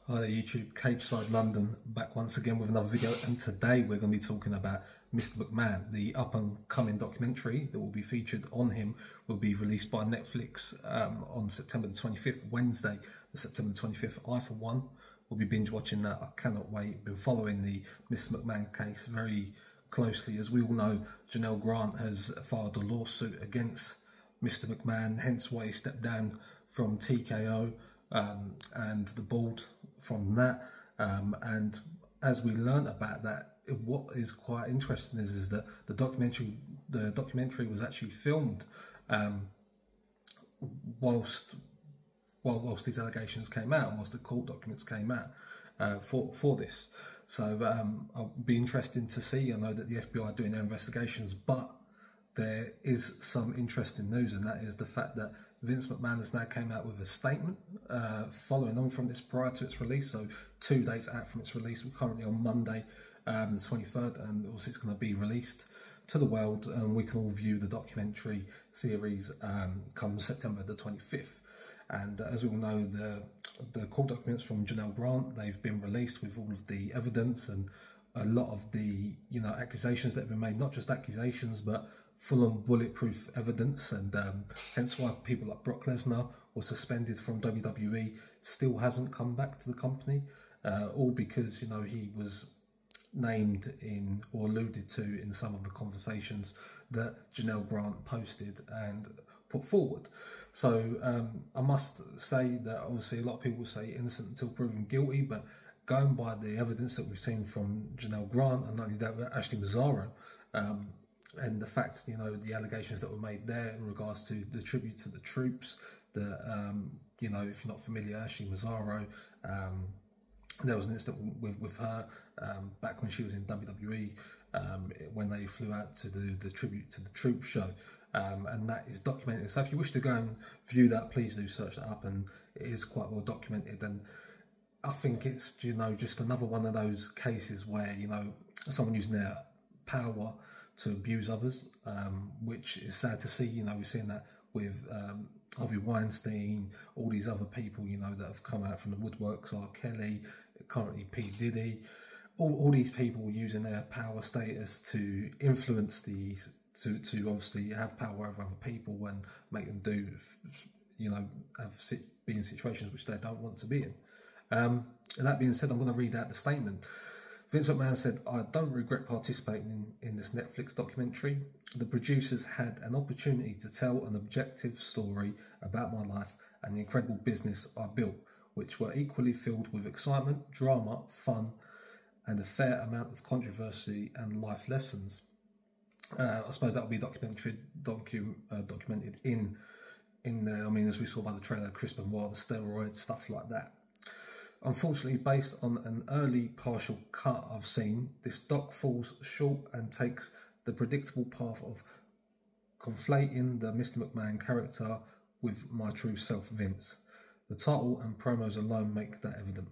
Hi there YouTube, Cageside London, back once again with another video, and today we're going to be talking about Mr. McMahon. The up and coming documentary that will be featured on him will be released by Netflix on September the 25th, Wednesday, the September the 25th. I for one will be binge watching that. I cannot wait. Been following the Mr. McMahon case very closely. As we all know, Janel Grant has filed a lawsuit against Mr. McMahon, hence why he stepped down from TKO and the board from that. And as we learned about that, what is quite interesting is that the documentary was actually filmed whilst these allegations came out, and whilst the court documents came out for this. So I'll be interested to see. I know that the FBI are doing their investigations, but there is some interesting news, and that is the fact that Vince McMahon has now came out with a statement following on from this prior to its release. So 2 days out from its release, we're currently on Monday, the 23rd, and also it's going to be released to the world, and we can all view the documentary series come September the 25th. And as we all know, the court documents from Janel Grant, they've been released with all of the evidence and a lot of the accusations that have been made, not just accusations but full-on bulletproof evidence, and hence why people like Brock Lesnar was suspended from WWE, still hasn't come back to the company, all because he was named in or alluded to in some of the conversations that Janel Grant posted and put forward. So I must say that obviously a lot of people say innocent until proven guilty, but going by the evidence that we've seen from Janel Grant, and not only that, but Ashley Mazzaro, and the fact, the allegations that were made there in regards to the tribute to the troops, that, if you're not familiar, Ashley Mazzaro, there was an incident with her back when she was in WWE, when they flew out to do the tribute to the troops show, and that is documented. So if you wish to go and view that, please do search that up, and it is quite well documented. And I think it's just another one of those cases where someone using their power to abuse others, which is sad to see. We're seeing that with Harvey Weinstein, all these other people that have come out from the woodworks, R. Kelly, currently P. Diddy, all these people using their power status to influence these, to obviously have power over other people and make them do be in situations which they don't want to be in. And that being said, I'm going to read out the statement. Vince McMahon said, "I don't regret participating in this Netflix documentary. The producers had an opportunity to tell an objective story about my life and the incredible business I built, which were equally filled with excitement, drama, fun, and a fair amount of controversy and life lessons." I suppose that will be documented in there. I mean, as we saw by the trailer, Chris Benoit, the steroids, stuff like that. Unfortunately, based on an early partial cut I've seen, this doc falls short and takes the predictable path of conflating the Mr. McMahon character with my true self, Vince. The title and promos alone make that evident.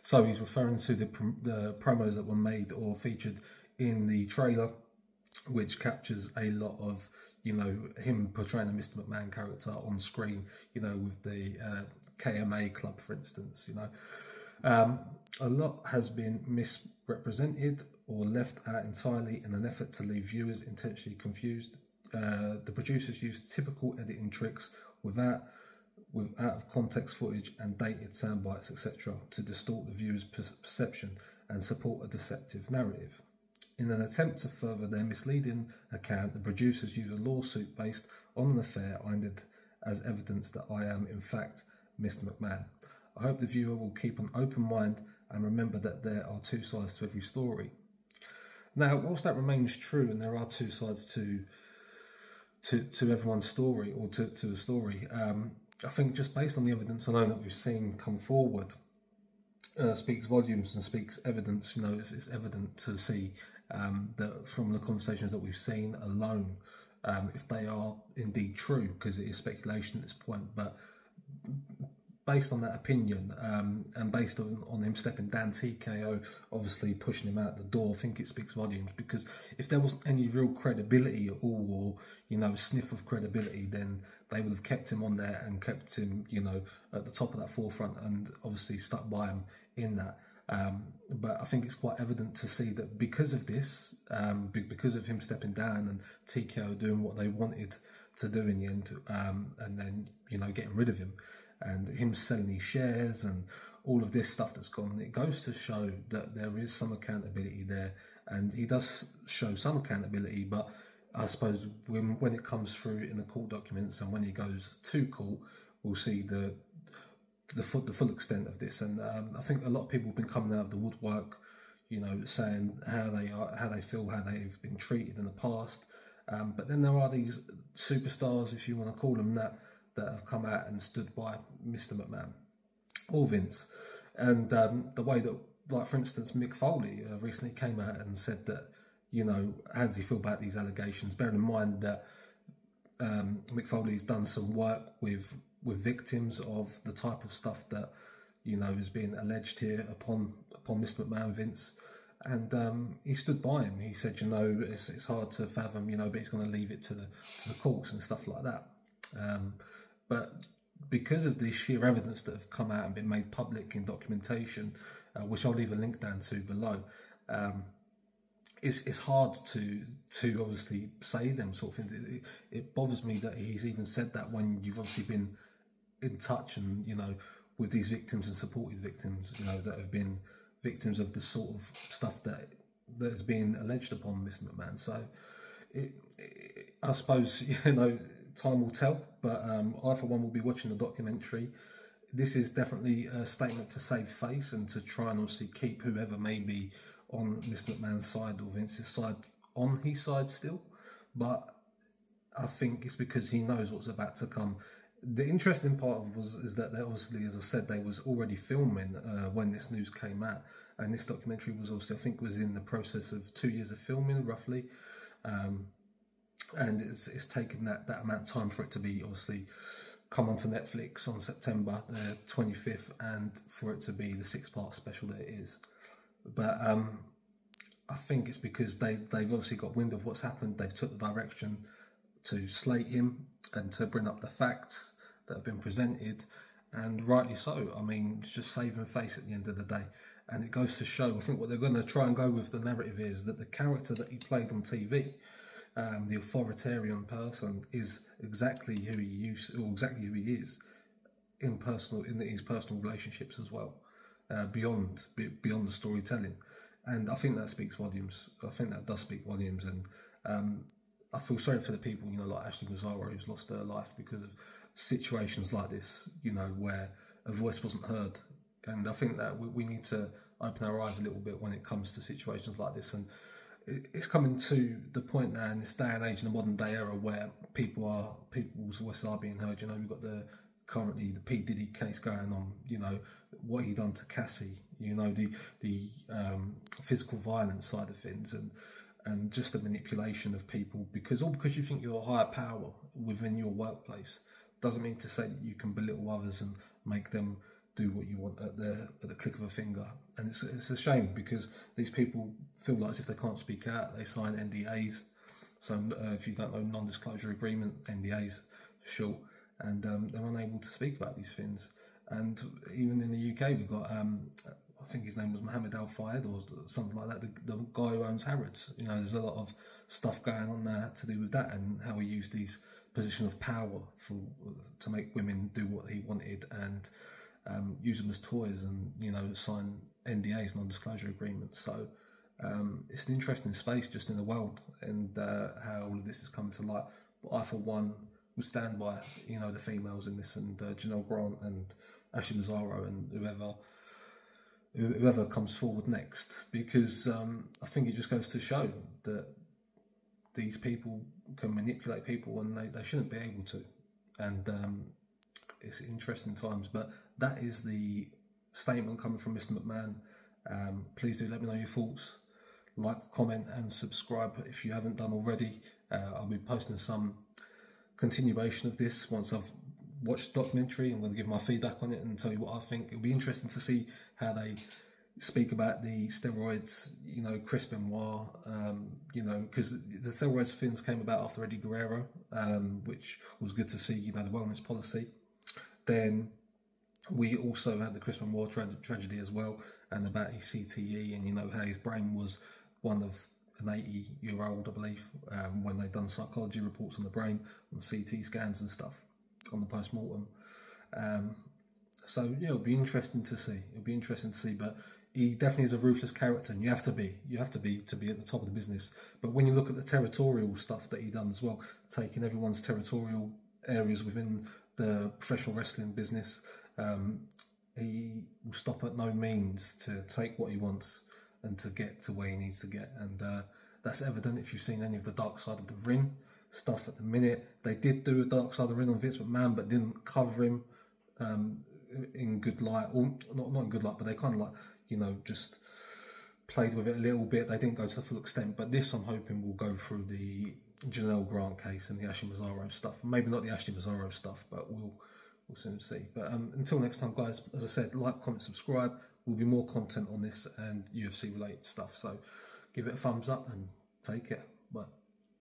So he's referring to the promos that were made or featured in the trailer, which captures a lot of him portraying a Mr. McMahon character on screen, with the KMA club, for instance. A lot has been misrepresented or left out entirely in an effort to leave viewers intentionally confused. The producers used typical editing tricks with out of context footage and dated sound bites, etc., to distort the viewer's perception and support a deceptive narrative. In an attempt to further their misleading account, the producers use a lawsuit based on an affair I ended as evidence that I am, in fact, Mr. McMahon. I hope the viewer will keep an open mind and remember that there are two sides to every story. Now, whilst that remains true, and there are two sides to everyone's story, or to a story, I think just based on the evidence alone that we've seen come forward, speaks volumes and speaks evidence. It's evident to see that from the conversations that we've seen alone, if they are indeed true, because it is speculation at this point, but based on that opinion, and based on him stepping down, TKO obviously pushing him out the door, I think it speaks volumes. Because if there wasn't any real credibility at all, or, you know, sniff of credibility, then they would have kept him on there and kept him, you know, at the top of that forefront, and obviously stuck by him in that. But I think it's quite evident to see that because of this, because of him stepping down and TKO doing what they wanted to do in the end, and then, you know, getting rid of him, and him selling his shares and all of this stuff that's gone, it goes to show that there is some accountability there, and he does show some accountability. But I suppose when it comes through in the court documents, and when he goes to court, we'll see the full extent of this. And I think a lot of people have been coming out of the woodwork, you know, saying how they feel, how they've been treated in the past. But then there are these superstars, if you want to call them that have come out and stood by Mr. McMahon or Vince. And the way that, like, for instance, Mick Foley recently came out and said that, you know, how does he feel about these allegations? Bearing in mind that Mick Foley's done some work with victims of the type of stuff that, you know, is being alleged here upon Mr. McMahon, Vince. And he stood by him. He said, you know, it's hard to fathom, you know, but he's going to leave it to the courts and stuff like that. But because of the sheer evidence that have come out and been made public in documentation, which I'll leave a link down to below, it's hard to obviously say them sort of things. It bothers me that he's even said that when you've obviously been in touch and, you know, with these victims and supported victims, you know, that have been victims of the sort of stuff that has been alleged upon Mr. McMahon. So I suppose, you know, time will tell, but I for one will be watching the documentary. This is definitely a statement to save face and to try and obviously keep whoever may be on Mr. McMahon's side or Vince's side on his side still. But I think it's because he knows what's about to come. The interesting part is that they obviously, as I said, they was already filming when this news came out, and this documentary was obviously, I think, was in the process of 2 years of filming roughly. And it's taken that amount of time for it to be obviously come onto Netflix on September the 25th, and for it to be the 6-part special that it is. But I think it's because they've obviously got wind of what's happened. They've took the direction to slate him and to bring up the facts that have been presented, and rightly so. I mean, it's just saving face at the end of the day. And it goes to show, I think what they're going to try and go with the narrative is that the character that he played on TV, the authoritarian person, is exactly who he used, or exactly who he is in his personal relationships as well, beyond the storytelling. And I think that speaks volumes. I think that does speak volumes. And I feel sorry for the people, you know, like Ashley Mazzaro, who's lost her life because of situations like this, you know, where a voice wasn't heard. And I think that we need to open our eyes a little bit when it comes to situations like this. And it's coming to the point now in this day and age, in the modern day era, where people's voices are being heard. You know, we've got currently the P. Diddy case going on, you know, what he done to Cassie, you know, the physical violence side of things, and just the manipulation of people, because you think you're a higher power within your workplace doesn't mean to say that you can belittle others and make them do what you want at the click of a finger. And it's a shame, because these people feel like as if they can't speak out, they sign NDAs. So if you don't know, non-disclosure agreement, NDAs for short, and they're unable to speak about these things. And even in the UK, we've got I think his name was Mohammed Al Fayed or something like that, the guy who owns Harrods. You know, there's a lot of stuff going on there to do with that, and how he used his position of power to make women do what he wanted, and use them as toys, and, you know, sign NDAs, non-disclosure agreements. So it's an interesting space just in the world, and how all of this is coming to light. But I, for one, will stand by, you know, the females in this, and Janel Grant and Ashley Mazzaro and whoever comes forward next, because I think it just goes to show that these people can manipulate people, and they shouldn't be able to. And it's interesting times. But that is the statement coming from Mr. McMahon. Please do let me know your thoughts. Like, comment and subscribe if you haven't done already. I'll be posting some continuation of this once I've watch the documentary. I'm going to give my feedback on it and tell you what I think. It'll be interesting to see how they speak about the steroids, you know, Chris Benoit, you know, because the steroids things came about after Eddie Guerrero, which was good to see, you know, the wellness policy. Then we also had the Chris Benoit tragedy as well, and about his CTE, and you know how his brain was one of an 80-year-old, I believe, when they'd done psychology reports on the brain, on CT scans and stuff, on the post-mortem. So yeah, it'll be interesting to see. It'll be interesting to see, but he definitely is a ruthless character, and you have to be at the top of the business. But when you look at the territorial stuff that he done as well, taking everyone's territorial areas within the professional wrestling business, he will stop at no means to take what he wants and to get to where he needs to get. And that's evident if you've seen any of the Dark Side of the Ring stuff at the minute. They did do a Dark Side of the Ring on Vince McMahon, but didn't cover him in good light, or not in good light, but they kind of like, you know, just played with it a little bit. They didn't go to the full extent, but this I'm hoping will go through the Janel Grant case and the Ashley Mazzaro stuff. Maybe not the Ashley Mazzaro stuff, but we'll soon see. But until next time, guys, as I said, like, comment, subscribe. Will be more content on this and UFC related stuff, so give it a thumbs up and take care. Bye.